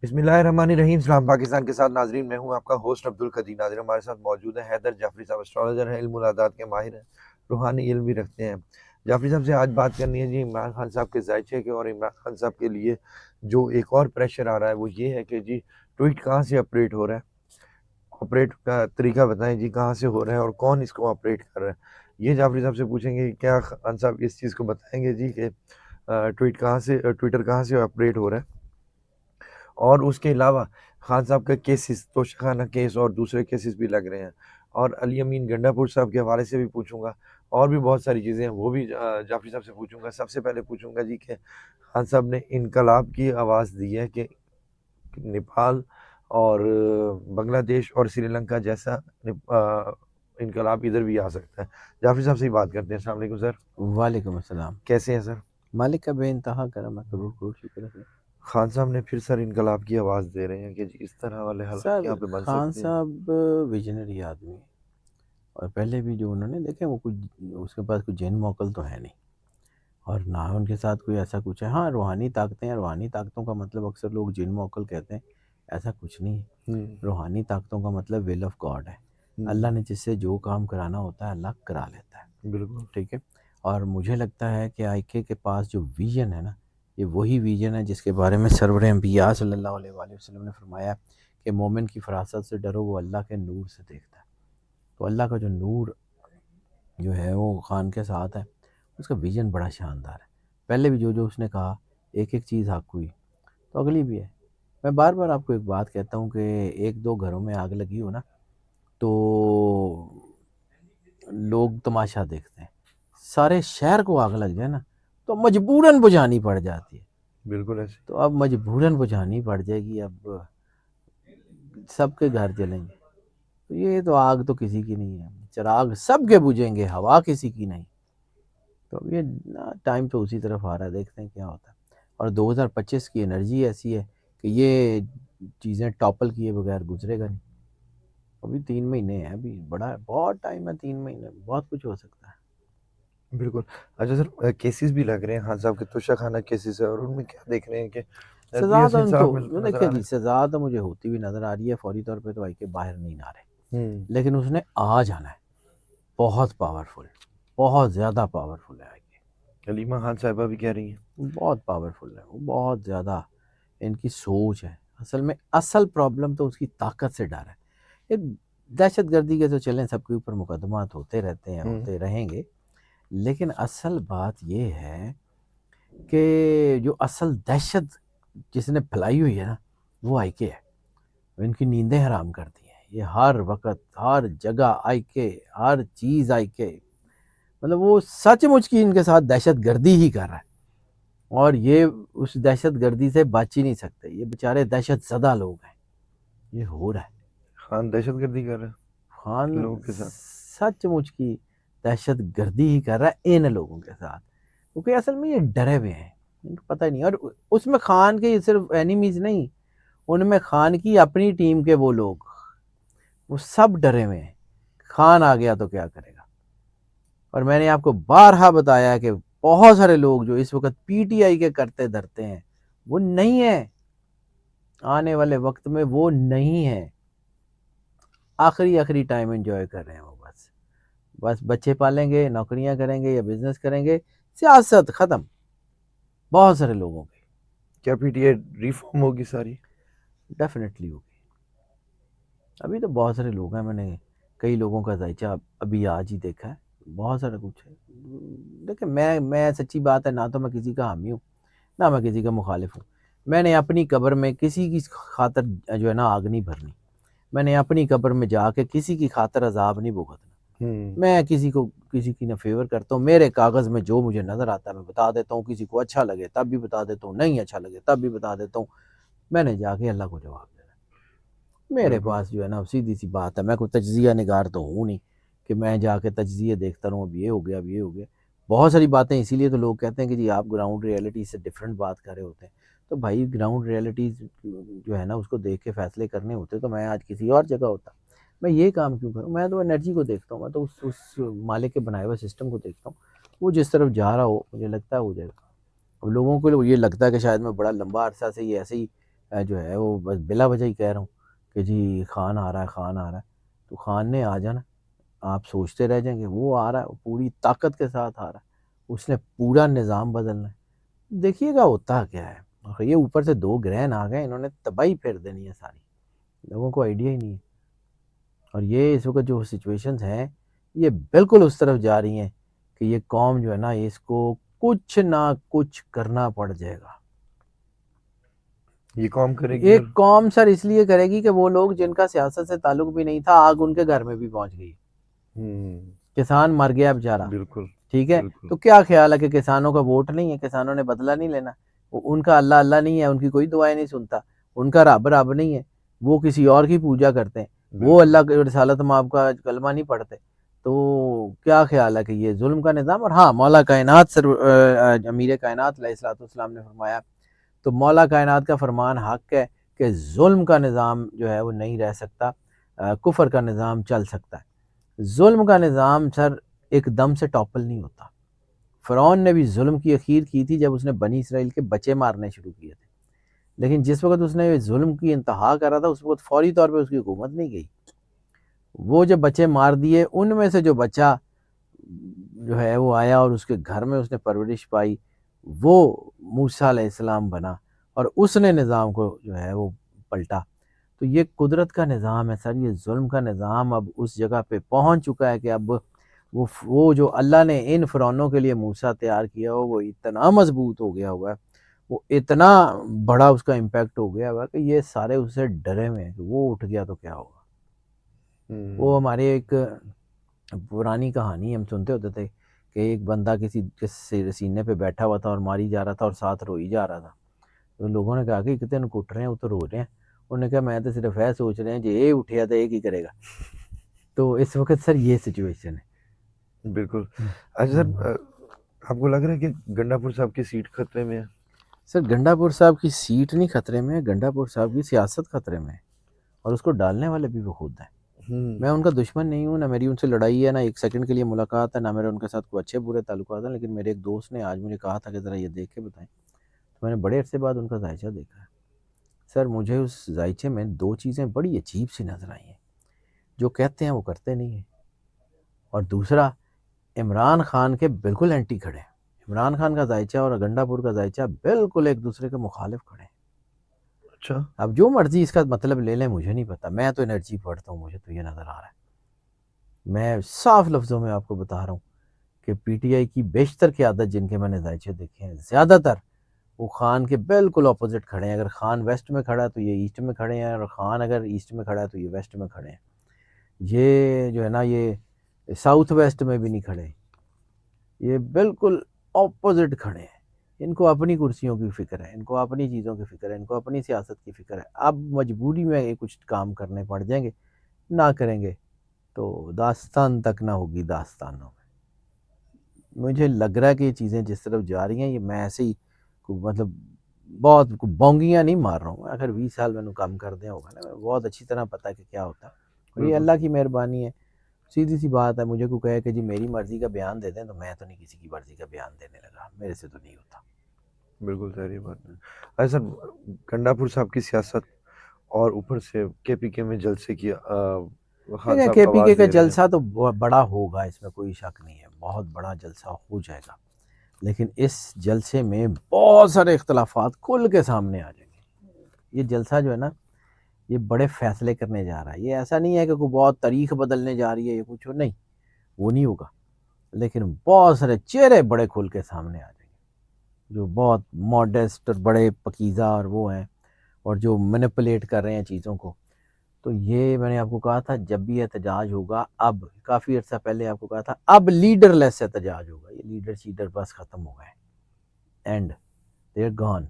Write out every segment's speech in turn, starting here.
بسم اللہ الرحمن الرحیم. سلام پاکستان کے ساتھ ناظرین، میں ہوں آپ کا ہوسٹ عبدالقدیر. ناظرین ہمارے ساتھ موجود ہیں حیدر جعفری صاحب، اسٹرالوجر ہیں، علم العادات کے ماہر ہیں، روحانی علم بھی رکھتے ہیں. جعفری صاحب سے آج بات کرنی ہے جی عمران خان صاحب کے ذائچے کے، اور عمران خان صاحب کے لیے جو ایک اور پریشر آ رہا ہے وہ یہ ہے کہ جی ٹویٹ کہاں سے آپریٹ ہو رہا ہے، آپریٹ کا طریقہ بتائیں جی، کہاں سے ہو رہا ہے اور کون اس کو آپریٹ کر رہا ہے. یہ جعفری صاحب سے پوچھیں گے. کیا خان صاحب اس چیز کو بتائیں گے جی کہ ٹویٹر کہاں سے آپریٹ ہو رہا ہے؟ اور اس کے علاوہ خان صاحب کا کیسز، توشخانہ کیس اور دوسرے کیسز بھی لگ رہے ہیں، اور علی امین گنڈا پور صاحب کے حوالے سے بھی پوچھوں گا، اور بھی بہت ساری چیزیں ہیں وہ بھی جعفری صاحب سے پوچھوں گا. سب سے پہلے پوچھوں گا جی کہ خان صاحب نے انقلاب کی آواز دی ہے کہ نیپال اور بنگلہ دیش اور سری لنکا جیسا انقلاب ادھر بھی آ سکتا ہے. جعفری صاحب سے ہی بات کرتے ہیں. السلام علیکم سر. وعلیکم السلام. کیسے ہیں سر؟ مالک کا بے انتہا کرم ہے، کروڑ کروڑ شکر ہے. خان صاحب نے پھر سر انقلاب کی آواز دے رہے ہیں کہ جی اس طرح والے حالات سر یہاں پہ بن خان سکتے ہیں. صاحب ویژنری آدمی ہیں، اور پہلے بھی جو انہوں نے دیکھیں وہ کچھ اس کے پاس کوئی جن موکل تو ہے نہیں، اور نہ ان کے ساتھ کوئی ایسا کچھ ہے. ہاں روحانی طاقتیں ہیں، روحانی طاقتوں کا مطلب اکثر لوگ جن موکل کہتے ہیں، ایسا کچھ نہیں ہے. روحانی طاقتوں کا مطلب ول آف گاڈ ہے. اللہ نے جس سے جو کام کرانا ہوتا ہے اللہ کرا لیتا ہے. بالکل ٹھیک ہے. اور مجھے لگتا ہے کہ آئی کے پاس جو ویژن ہے نا، یہ وہی ویژن ہے جس کے بارے میں سرور انبیاء صلی اللہ علیہ وآلہ وسلم نے فرمایا کہ مومن کی فراست سے ڈرو، وہ اللہ کے نور سے دیکھتا ہے. تو اللہ کا جو نور جو ہے وہ خان کے ساتھ ہے، اس کا ویژن بڑا شاندار ہے. پہلے بھی جو اس نے کہا ایک ایک چیز حق ہوئی، تو اگلی بھی ہے. میں بار بار آپ کو ایک بات کہتا ہوں کہ ایک دو گھروں میں آگ لگی ہو نا تو لوگ تماشا دیکھتے ہیں، سارے شہر کو آگ لگ جائے نا تو مجبوراً بجھانی پڑ جاتی ہے. بالکل ایسے. تو اب مجبوراً بجھانی پڑ جائے گی، اب سب کے گھر جلیں گے. تو یہ تو آگ تو کسی کی نہیں ہے، چراغ سب کے بجھیں گے، ہوا کسی کی نہیں. تو اب یہ ٹائم تو اسی طرف آ رہا ہے، دیکھتے ہیں کیا ہوتا ہے. اور 2025 کی انرجی ایسی ہے کہ یہ چیزیں ٹاپل کیے بغیر گزرے گا نہیں. ابھی 3 مہینے ہیں، ابھی بڑا بہت ٹائم ہے. 3 مہینے بہت کچھ ہو سکتا ہے. بالکل. اچھا سر، کیسز بھی لگ رہے ہیں خان صاحب کے، توشخانہ کیسز ہے، اور ان میں کیا دیکھ رہے ہیں کہ پی سزا ایس تو ایل ان صاحب کو میں نظر دیکھیں آ رہے جی، سزا تو مجھے ہوتی ہوئی نظر آ رہی ہے. فوری طور پہ تو آئی کے باہر نہیں آ رہے، ہیں. لیکن اس نے آ جانا ہے. بہت پاورفل، بہت زیادہ پاورفل ہے آئی کے. علیمہ خان صاحبہ بھی کہہ رہی ہیں. بہت پاورفل ہے وہ، بہت زیادہ. ان کی سوچ ہے اصل میں، اصل پرابلم تو اس کی طاقت سے ڈر ہے. یہ دہشت گردی کے تو چلیں سب کے اوپر مقدمات ہوتے رہتے ہیں، ہوتے رہیں گے، لیکن اصل بات یہ ہے کہ جو اصل دہشت جس نے پھیلائی ہوئی ہے نا وہ آئی کے ہے. ان کی نیندیں حرام کرتی ہیں یہ، ہر وقت ہر جگہ آئی کے، ہر چیز آئی کے. مطلب وہ سچ مچ کی ان کے ساتھ دہشت گردی ہی کر رہا ہے، اور یہ اس دہشت گردی سے بچ ہی نہیں سکتے. یہ بیچارے دہشت زدہ لوگ ہیں، یہ ہو رہا ہے. خان دہشت گردی کر رہے ہیں خان لوگوں کے ساتھ. سچ مچ کی دہشت گردی ہی کر رہا ہے ان لوگوں کے ساتھ، کیونکہ اصل میں یہ ڈرے ہوئے ہیں، ان کو پتہ ہی نہیں. اور اس میں خان کے صرف اینیمیز نہیں، ان میں خان کی اپنی ٹیم کے وہ لوگ، وہ سب ڈرے ہوئے ہیں. خان آ گیا تو کیا کرے گا. اور میں نے آپ کو بارہا بتایا کہ بہت سارے لوگ جو اس وقت پی ٹی آئی کے کرتے دھرتے ہیں وہ نہیں ہیں، آنے والے وقت میں وہ نہیں ہیں. آخری ٹائم انجوائے کر رہے ہیں وہ، بس بچے پالیں گے، نوکریاں کریں گے یا بزنس کریں گے، سیاست ختم بہت سارے لوگوں کی. کیا پی ٹی آئی ریفارم ہوگی ساری؟ ڈیفینیٹلی ہوگی. ابھی تو بہت سارے لوگ ہیں، میں نے کئی لوگوں کا ذائچہ ابھی آج ہی دیکھا ہے، بہت سارا کچھ ہے. دیکھیں میں سچی بات ہے، نہ تو میں کسی کا حامی ہوں نہ میں کسی کا مخالف ہوں. میں نے اپنی قبر میں کسی کی خاطر جو ہے نا آگ نہیں بھرنی. میں نے اپنی قبر میں جا کے کسی کی خاطر عذاب نہیں بھگتنا. میں کسی کی نہ فیور کرتا ہوں. میرے کاغذ میں جو مجھے نظر آتا ہے میں بتا دیتا ہوں، کسی کو اچھا لگے تب بھی بتا دیتا ہوں، نہیں اچھا لگے تب بھی بتا دیتا ہوں. میں نے جا کے اللہ کو جواب دینا. میرے پاس جو ہے نا سیدھی سی بات ہے، میں کوئی تجزیہ نگار تو ہوں نہیں کہ میں جا کے تجزیہ دیکھتا رہوں اب یہ ہو گیا اب یہ ہو گیا. بہت ساری باتیں اسی لیے تو لوگ کہتے ہیں کہ جی آپ گراؤنڈ ریئلٹی سے ڈیفرنٹ بات کر رہے ہوتے ہیں. تو بھائی گراؤنڈ ریئلٹیز جو ہے نا اس کو دیکھ کے فیصلے کرنے ہوتے تو میں آج کسی اور جگہ ہوتا. میں یہ کام کیوں کروں؟ میں تو انرجی کو دیکھتا ہوں، میں تو اس مالک کے بنائے ہوئے سسٹم کو دیکھتا ہوں. وہ جس طرف جا رہا ہو مجھے لگتا ہے ہو جائے گا. اب لوگوں کو یہ لگتا ہے کہ شاید میں بڑا لمبا عرصہ سے یہ ایسے ہی جو ہے وہ بس بلا وجہ ہی کہہ رہا ہوں کہ جی خان آ رہا ہے، خان آ رہا ہے. تو خان نے آ جانا، آپ سوچتے رہ جائیں گے. وہ آ رہا ہے، وہ پوری طاقت کے ساتھ آ رہا ہے، اس نے پورا نظام بدلنا ہے. دیکھیے گا ہوتا کیا ہے. اور یہ اوپر سے 2 گرہن آ گئے، انہوں نے تباہی پھیر دینی ہے ساری. لوگوں کو آئیڈیا ہی نہیں ہے. اور یہ اس وقت جو سچویشنز ہیں یہ بالکل اس طرف جا رہی ہیں کہ یہ قوم جو ہے نا اس کو کچھ نہ کچھ کرنا پڑ جائے گا. یہ قوم کرے گی. ایک قوم سر اس لیے کرے گی کہ وہ لوگ جن کا سیاست سے تعلق بھی نہیں تھا، آگ ان کے گھر میں بھی پہنچ گئی. کسان مر گیا بیچارہ، بالکل ٹھیک ہے. بالکل. تو کیا خیال ہے کہ کسانوں کا ووٹ نہیں ہے، کسانوں نے بدلہ نہیں لینا، ان کا اللہ اللہ نہیں ہے، ان کی کوئی دعائیں نہیں سنتا، ان کا رب رب نہیں ہے، وہ کسی اور کی پوجا کرتے ہیں، وہ اللہ کے رسالت مآب کا کلمہ نہیں پڑھتے. تو کیا خیال ہے کہ یہ ظلم کا نظام. اور ہاں مولا کائنات سر امیر کائنات علیہ الصلوۃ والسلام نے فرمایا، تو مولا کائنات کا فرمان حق ہے کہ ظلم کا نظام جو ہے وہ نہیں رہ سکتا، کفر کا نظام چل سکتا ہے. ظلم کا نظام سر ایک دم سے ٹاپل نہیں ہوتا. فرعون نے بھی ظلم کی اخیر کی تھی جب اس نے بنی اسرائیل کے بچے مارنے شروع کیے تھے، لیکن جس وقت اس نے ظلم کی انتہا کرا تھا اس وقت فوری طور پہ اس کی حکومت نہیں گئی. وہ جب بچے مار دیے، ان میں سے جو بچہ جو ہے وہ آیا اور اس کے گھر میں اس نے پرورش پائی، وہ موسیٰ علیہ السلام بنا اور اس نے نظام کو جو ہے وہ پلٹا. تو یہ قدرت کا نظام ہے سر. یہ ظلم کا نظام اب اس جگہ پہ پہنچ چکا ہے کہ اب وہ جو اللہ نے ان فرعونوں کے لیے موسیٰ تیار کیا ہو وہ اتنا مضبوط ہو گیا ہوا ہے، وہ اتنا بڑا اس کا امپیکٹ ہو گیا ہوا ہے کہ یہ سارے اس سے ڈرے ہوئے ہیں کہ وہ اٹھ گیا تو کیا ہوگا. وہ ہمارے ایک پرانی کہانی ہم سنتے ہوتے تھے کہ ایک بندہ کسی سینے پہ بیٹھا ہوا تھا اور ماری جا رہا تھا اور ساتھ روئی جا رہا تھا. تو لوگوں نے کہا کہ کتنے نے کٹ رہے ہیں، وہ تو رو رہے ہیں. انہوں نے کہا میں تو صرف ہے سوچ رہے ہیں جی یہ اٹھیا تو ایک ہی کرے گا. تو اس وقت سر یہ سچویشن ہے. بالکل. اچھا سر، آپ کو لگ رہا ہے کہ گنڈا پور صاحب کی سیٹ خطرے میں ہے؟ سر گنڈا پور صاحب کی سیٹ نہیں خطرے میں ہے، گنڈا پور صاحب کی سیاست خطرے میں ہے، اور اس کو ڈالنے والے بھی وہ خود ہیں. میں ان کا دشمن نہیں ہوں، نہ میری ان سے لڑائی ہے، نہ ایک سیکنڈ کے لیے ملاقات ہے، نہ میرے ان کے ساتھ کوئی اچھے برے تعلقات ہیں. لیکن میرے ایک دوست نے آج مجھے کہا تھا کہ ذرا یہ دیکھ کے بتائیں، تو میں نے بڑے عرصے بعد ان کا ذائچہ دیکھا ہے. سر مجھے اس ذائچے میں 2 چیزیں بڑی عجیب سی نظر آئی ہیں. جو کہتے ہیں وہ کرتے نہیں ہیں، اور دوسرا عمران خان کے بالکل اینٹی کھڑے ہیں. عمران خان کا ذائچہ اور گنڈا پور کا ذائچہ بالکل ایک دوسرے کے مخالف کھڑے ہیں. اچھا. اب جو مرضی اس کا مطلب لے لیں، مجھے نہیں پتا. میں تو انرجی پڑھتا ہوں، مجھے تو یہ نظر آ رہا ہے. میں صاف لفظوں میں آپ کو بتا رہا ہوں کہ پی ٹی آئی کی بیشتر قیادت جن کے میں نے ذائچے دیکھے ہیں، زیادہ تر وہ خان کے بالکل اپوزٹ کھڑے ہیں. اگر خان ویسٹ میں کھڑا ہے تو یہ ایسٹ میں کھڑے ہیں، اور خان اگر ایسٹ میں کھڑا ہے تو یہ ویسٹ میں کھڑے ہیں. یہ جو ہے نا یہ ساؤتھ ویسٹ میں بھی نہیں کھڑے، یہ بالکل اپوزٹ کھڑے ہیں. ان کو اپنی کرسیوں کی فکر ہے، ان کو اپنی چیزوں کی فکر ہے، ان کو اپنی سیاست کی فکر ہے. اب مجبوری میں یہ کچھ کام کرنے پڑ جائیں گے، نہ کریں گے تو داستان تک نہ ہوگی داستانوں میں. مجھے لگ رہا ہے کہ یہ چیزیں جس طرف جا رہی ہیں، یہ میں ایسے ہی مطلب بہت بونگیاں نہیں مار رہا ہوں. اگر 20 سال میں نے کام کر دیا ہوگا نا، میں بہت اچھی طرح پتہ ہے کہ کیا ہوتا ہے. اور یہ اللہ کی مہربانی ہے. سیدھی سی بات ہے، مجھے کوئی کہے کہ جی میری مرضی کا بیان دے دیں، تو میں تو نہیں کسی کی مرضی کا بیان دینے لگا، میرے سے تو نہیں ہوتا. بالکل صحیح بات ہے. اچھا سر، گنڈا پور صاحب کی سیاست اور اوپر سے کے پی کے میں جلسے کی خان صاحب کے پی آواز کے کا دے رہے ہیں. جلسہ تو بڑا ہوگا، اس میں کوئی شک نہیں ہے، بہت بڑا جلسہ ہو جائے گا. لیکن اس جلسے میں بہت سارے اختلافات کھل کے سامنے آ جائیں گے. یہ جلسہ جو ہے نا یہ بڑے فیصلے کرنے جا رہا ہے. یہ ایسا نہیں ہے کہ کوئی بہت تاریخ بدلنے جا رہی ہے، یہ کچھ نہیں، وہ نہیں ہوگا. لیکن بہت سارے چہرے بڑے کھل کے سامنے آ جائیں گے، جو بہت ماڈسٹ اور بڑے پکیزہ اور وہ ہیں، اور جو مینپولیٹ کر رہے ہیں چیزوں کو. تو یہ میں نے آپ کو کہا تھا جب بھی احتجاج ہوگا، اب کافی عرصہ پہلے آپ کو کہا تھا اب لیڈر لیس احتجاج ہوگا. یہ لیڈر شیڈر بس ختم ہو گئے، and they are gone.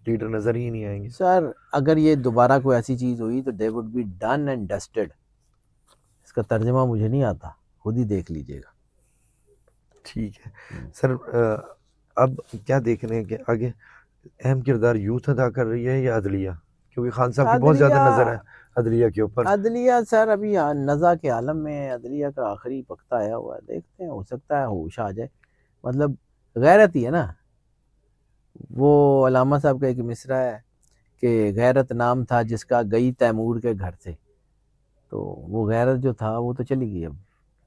Leader نظر ہی نہیں آئیں گے سر اگر یہ دوبارہ کوئی ایسی چیز ہوئی تو they would be done and dusted. اس کا ترجمہ مجھے نہیں آتا، خود ہی دیکھ لیجئے گا. ٹھیک ہے سر. اب کیا دیکھ رہے ہیں کہ آگے اہم کردار یوتھ ادا کر رہی ہے یا عدلیہ؟ کیونکہ خان صاحب کی بہت زیادہ نظر ہے عدلیہ کے اوپر. عدلیہ سر ابھی نزا کے عالم میں ہے، عدلیہ کا آخری پختہ آیا ہوا ہے. دیکھتے ہیں، ہو سکتا ہے ہوش آ جائے. مطلب غیرت ہی ہے نا. وہ علامہ صاحب کا ایک مصرع ہے کہ غیرت نام تھا جس کا گئی تیمور کے گھر سے، تو وہ غیرت جو تھا وہ تو چلی گئی، اب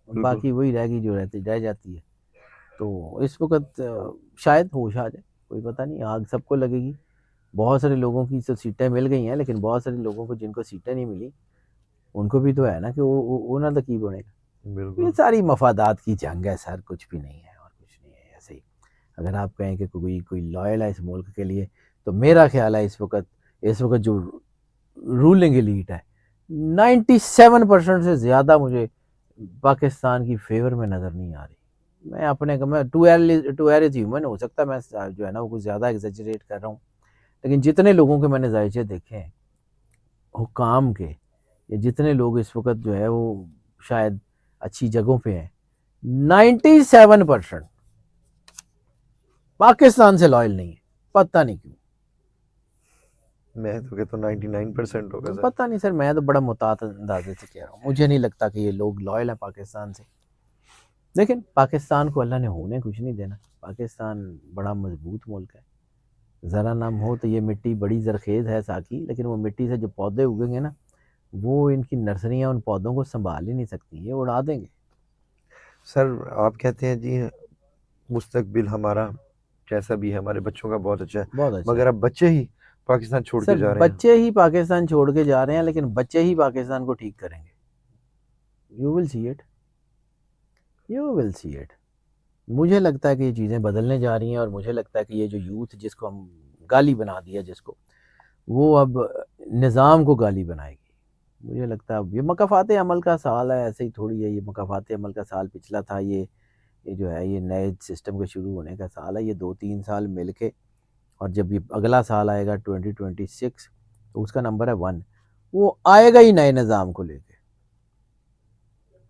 باقی وہی رہ گئی جو رہ جاتی ہے. تو اس وقت شاید ہوش آ جائے، کوئی پتہ نہیں، آگ سب کو لگے گی. بہت سارے لوگوں کی تو سیٹیں مل گئی ہیں، لیکن بہت سارے لوگوں کو جن کو سیٹیں نہیں ملی ان کو بھی تو ہے نا کہ وہ نہ کی بنے گا. بالکل یہ ساری مفادات کی جنگ ہے سر، کچھ بھی نہیں ہے اور کچھ نہیں ہے. ایسے ہی اگر آپ کہیں کہ کوئی لائل ہے اس ملک کے لیے، تو میرا خیال ہے اس وقت جو رولنگ ایلیٹ ہے 97% سے زیادہ مجھے پاکستان کی فیور میں نظر نہیں آ رہی. میں اپنے میں ٹو ایئر ہیومن، ہو سکتا ہے میں جو ہے نا وہ کچھ زیادہ ایگزیجریٹ کر رہا ہوں، لیکن جتنے لوگوں کے میں نے ذائچے دیکھے ہیں حکام کے، یا جتنے لوگ اس وقت جو ہے وہ شاید اچھی جگہوں پہ ہیں، 97% پاکستان سے لائل نہیں ہے. پتہ نہیں کیوں، میں تو کہتا ہوں 99% ہوگا سر. پتہ نہیں سر، میں تو بڑا محتاط اندازے سے کہہ رہا ہوں، مجھے نہیں لگتا کہ یہ لوگ لائل ہیں پاکستان سے. لیکن پاکستان کو اللہ نے ہونے کچھ نہیں دینا. پاکستان بڑا مضبوط ملک ہے. ذرا نام ہو تو یہ مٹی بڑی زرخیز ہے ساقی، لیکن وہ مٹی سے جو پودے اگیں گے نا، وہ ان کی نرسریاں ان پودوں کو سنبھال ہی نہیں سکتی، یہ اڑا دیں گے. سر آپ کہتے ہیں جی مستقبل ہمارا جیسا بھی ہے ہمارے بچوں کا بہت اچھا ہے، بہت اچھا مگر اب بچے ہی پاکستان چھوڑ سر، کے جا رہے ہیں. بچے ہی پاکستان چھوڑ کے جا رہے ہیں، لیکن بچے ہی پاکستان کو ٹھیک کریں گے. You will see it, you will see it. مجھے لگتا ہے کہ یہ چیزیں بدلنے جا رہی ہیں، اور مجھے لگتا ہے کہ یہ جو یوتھ جس کو ہم گالی بنا دیا جس کو، وہ اب نظام کو گالی بنائے گی. مجھے لگتا ہے اب یہ مکافات عمل کا سال ہے، ایسے ہی تھوڑی ہے. یہ مکافات عمل کا سال پچھلا تھا، یہ جو ہے یہ نئے سسٹم کے شروع ہونے کا سال ہے. یہ 2-3 سال مل کے، اور جب یہ اگلا سال آئے گا 2026 تو اس کا نمبر ہے 1، وہ آئے گا ہی نئے نظام کو لے کے.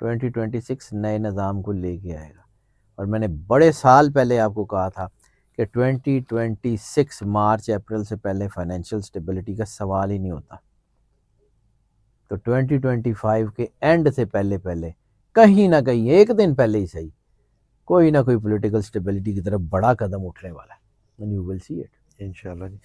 2026 نئے نظام کو لے کے آئے گا. اور میں نے بڑے سال پہلے آپ کو کہا تھا کہ 2026 مارچ اپریل سے پہلے فائنینشیل سٹیبلٹی کا سوال ہی نہیں ہوتا. تو 2025 کے اینڈ سے پہلے کہیں نہ کہیں ایک دن پہلے ہی صحیح کوئی نہ کوئی پولیٹیکل سٹیبلٹی کی طرف بڑا قدم اٹھنے والا ہے. And you will see it. انشاءاللہ جی.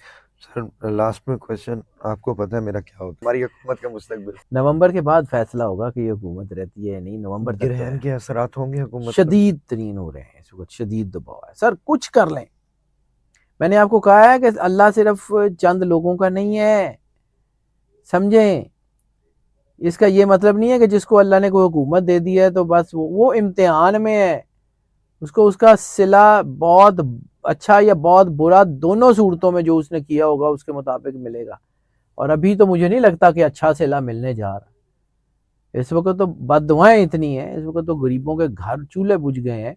سر لاسٹ میں کویشچن، آپ کو پتہ ہے میرا کیا ہوتا ہے ہماری حکومت کا مستقبل؟ نومبر کے بعد فیصلہ ہوگا کہ یہ حکومت رہتی ہے یا نہیں. نومبر تک تو گرہن ہے. کے اثرات ہوں گے حکومت پر؟ شدید ترین ہو رہے ہیں اس وقت، شدید دباؤ ہے سر. کچھ کر لیں. میں نے آپ کو کہا ہے کہ اللہ صرف چند لوگوں کا نہیں ہے، سمجھیں. اس کا یہ مطلب نہیں ہے کہ جس کو اللہ نے کوئی حکومت دے دی ہے تو بس وہ امتحان میں ہے، اس کو اس کا صلہ بہت اچھا یا بہت برا دونوں صورتوں میں جو اس نے کیا ہوگا اس کے مطابق ملے گا. اور ابھی تو مجھے نہیں لگتا کہ اچھا صلہ ملنے جا رہا. اس وقت تو بد دعائیں اتنی ہیں، اس وقت تو غریبوں کے گھر چولہے بجھ گئے ہیں.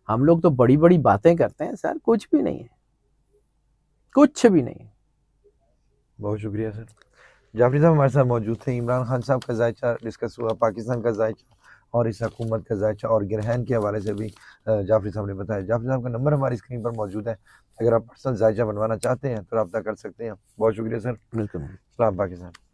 ہم لوگ تو بڑی بڑی باتیں کرتے ہیں سر، کچھ بھی نہیں ہے، کچھ بھی نہیں. بہت شکریہ سر. جعفری صاحب ہمارے ساتھ موجود تھے. عمران خان صاحب کا ذائچہ ڈسکس ہوا، پاکستان کا ذائچہ اور اس حکومت کا ذائچہ، اور گرہن کے حوالے سے بھی جعفری صاحب نے بتایا. جعفری صاحب کا نمبر ہماری اسکرین پر موجود ہے، اگر آپ پرسنل ذائچہ بنوانا چاہتے ہیں تو رابطہ کر سکتے ہیں. بہت شکریہ سر. بالکل. سلام پاکستان.